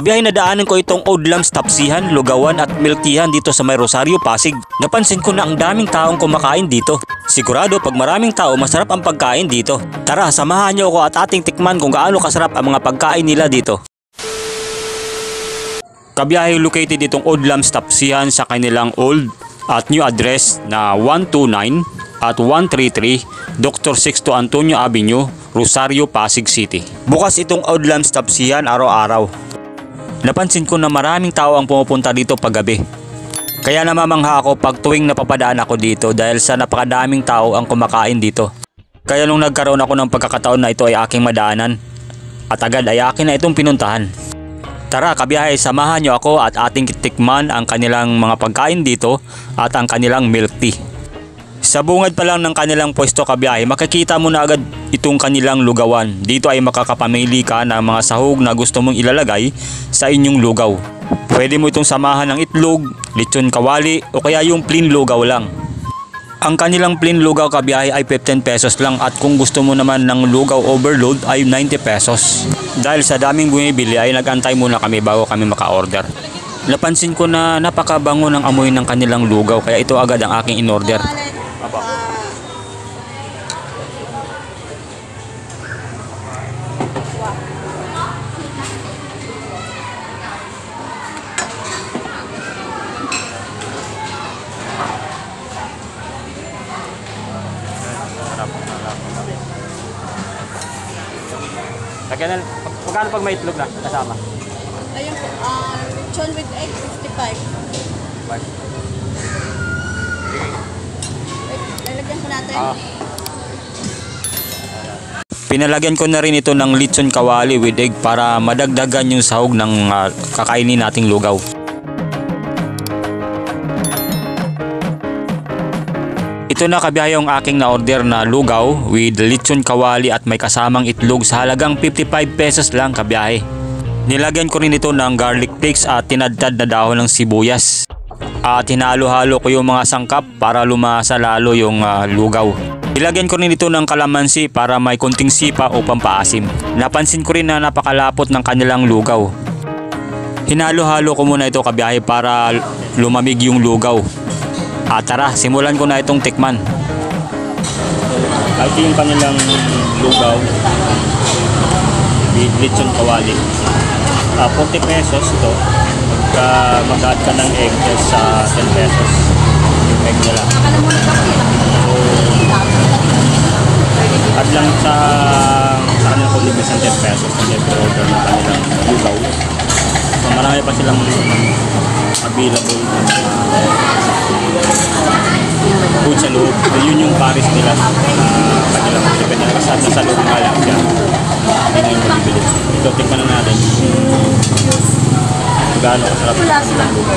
Kabiyahe nadaanan ko itong Oldlam's Tapsihan, Lugawan at Milk Teahan dito sa may Rosario, Pasig. Napansin ko na ang daming taong kumakain dito. Sigurado pag maraming tao masarap ang pagkain dito. Tara, samahan niyo ako at ating tikman kung gaano kasarap ang mga pagkain nila dito. Kabiyahe located itong Oldlam's Tapsihan sa kanilang old at new address na 129 at 133 Dr. Sixto Antonio Avenue, Rosario, Pasig City. Bukas itong Oldlam's Tapsihan araw-araw. Napansin ko na maraming tao ang pumupunta dito paggabi. Kaya namamangha ako pag tuwing napapadaan ako dito dahil sa napakadaming tao ang kumakain dito. Kaya nung nagkaroon ako ng pagkakataon na ito ay aking madaanan at agad ay akin na itong pinuntahan. Tara kabiyahe, samahan nyo ako at ating tikman ang kanilang mga pagkain dito at ang kanilang milk tea. Sa bungad pa lang ng kanilang pwesto kabiyahe, makikita mo na agad itong kanilang lugawan. Dito ay makakapamili ka ng mga sahog na gusto mong ilalagay sa inyong lugaw. Pwede mo itong samahan ng itlog, lechon kawali o kaya yung plain lugaw lang. Ang kanilang plain lugaw kabiyahe ay 15 pesos lang at kung gusto mo naman ng lugaw overload ay 90 pesos. Dahil sa daming bumibili ay nag-antay muna kami bago kami maka-order. Napansin ko na napakabango ng amoy ng kanilang lugaw kaya ito agad ang aking in-order. Lagyan na, magkano pag may itlog na kasama? Ayun po, lechon with egg, 55. Bye. Wait, lalagyan po natin. Pinalagyan ko na rin ito ng lechon kawali with egg para madagdagan yung sahog ng kakainin nating lugaw. Ito na kabiyahe yung aking na-order na lugaw with lechon kawali at may kasamang itlog sa halagang 55 pesos lang kabiyahe. Nilagyan ko rin ito ng garlic flakes at tinadtad na dahon ng sibuyas. At hinalo-halo ko yung mga sangkap para lumasa lalo yung lugaw. Nilagyan ko rin ito ng kalamansi para may konting sipa o pampaasim. Napansin ko rin na napakalapot ng kanilang lugaw. Hinalo-halo ko muna ito kabiyahe para lumamig yung lugaw. Tara, simulan ko na itong tikman. Ito yung kanilang lugaw with lechon kawali. 40 pesos ito. Mag-add ka ng egg sa 10 pesos. Yung egg nila. So, add lang sa kanilang kulibis ng 10 pesos. Kasi order ng kanilang lugaw. So, marami pa silang available food sa loob. Yun yung Paris nila kanilang depende na kasi sa loob nga lang siya. Hindi ngayon mabibili. Ito, tingnan na natin gaano kasarap ng lugaw.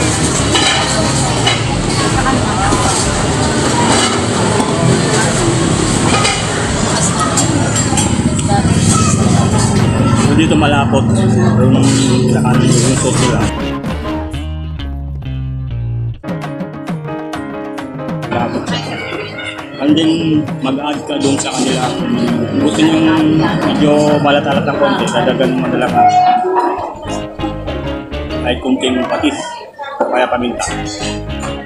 So dito malapot yung sauce nila. And then mag-add ka doon sa kanila. Gusto nyo medyo malat-alat ng konti, dadagan mo na lang ay kunting patis o kaya paminta.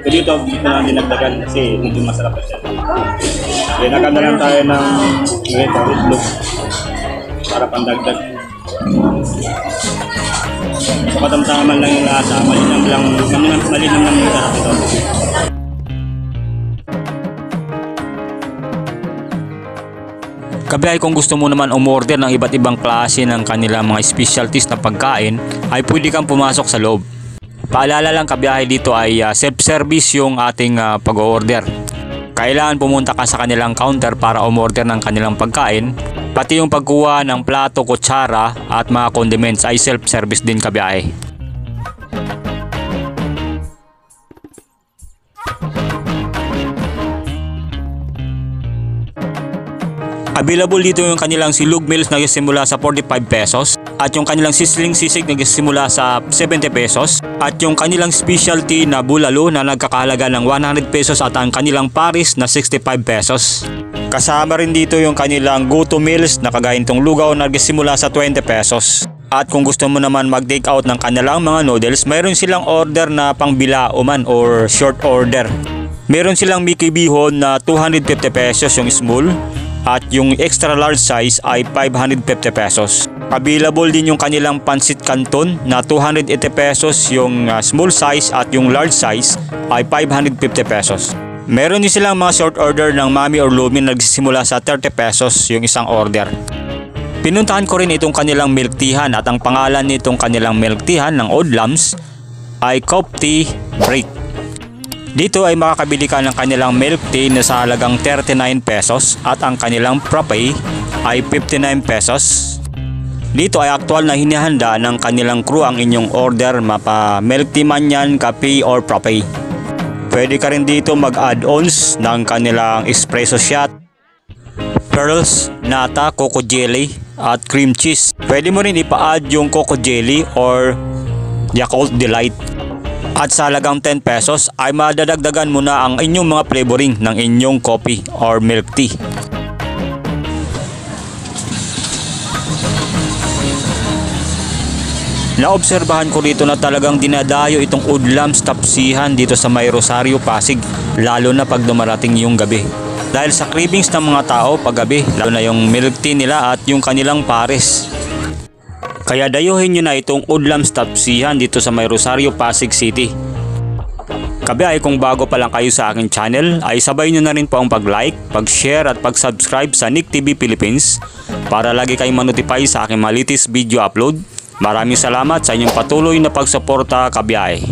So dito na dinagdagan kasi medyo masarap na siya. Then nagkanda lang tayo ng itlog para pandagdag. So katamtaman lang yung lasa, malinam lang yung sarap ito. Kabiyahe, kung gusto mo naman umorder ng iba't ibang klase ng kanilang mga specialties na pagkain, ay pwede kang pumasok sa loob. Paalala lang kabiyahe, dito ay self-service yung ating pag-order. Kailangan pumunta ka sa kanilang counter para umorder ng kanilang pagkain. Pati yung pagkuha ng plato, kutsara at mga condiments ay self-service din kabiyahe. Available dito yung kanilang silog meals na nagsisimula sa 45 pesos at yung kanilang sizzling sisig na nagsisimula sa 70 pesos at yung kanilang specialty na bulalo na nagkakahalaga ng 100 pesos at ang kanilang Paris na 65 pesos. Kasama rin dito yung kanilang go-to meals na kagaya nitong lugaw na nagsisimula sa 20 pesos. At kung gusto mo naman mag-take out ng kanilang mga noodles, mayroon silang order na pangbilauman or short order. Meron silang Mickey Bihon na 250 pesos yung small at yung extra large size ay 550 pesos. Available din yung kanilang Pansit Canton na 280 pesos yung small size at yung large size ay 550 pesos. Meron din silang mga short order ng Mami or Lumi na nagsisimula sa 30 pesos yung isang order. Pinuntahan ko rin itong kanilang milk teahan at ang pangalan nitong kanilang milk teahan ng Old Lambs ay Coffee Break. Dito ay makakabili ka ng kanilang milk tea na sa halagang 39 pesos at ang kanilang frappe ay 59 pesos. Dito ay aktual na hinihanda ng kanilang crew ang inyong order, mapa milk tea man yan, kape or frappe. Pwede ka rin dito mag-add-ons ng kanilang espresso shot, pearls, nata, coco jelly at cream cheese. Pwede mo rin ipa-add yung coco jelly or Yakult Delight. At sa halagang 10 pesos ay madadagdagan mo na ang inyong mga flavoring ng inyong coffee or milk tea. Naobserbahan ko dito na talagang dinadayo itong Old Lambs Tapsihan dito sa may Rosario, Pasig, lalo na pag dumarating yung gabi. Dahil sa cravings ng mga tao paggabi, lalo na yung milk tea nila at yung kanilang pares. Kaya dayuhin nyo na itong Old Lambs Tapsihan dito sa may Rosario, Pasig City. Kabi ay kung bago pa lang kayo sa aking channel, ay sabay nyo na rin po ang pag-like, pag-share at pag-subscribe sa Nick TV Philippines para lagi kayong manotify sa aking mga latest video upload. Maraming salamat sa inyong patuloy na pagsuporta, kabiyahe.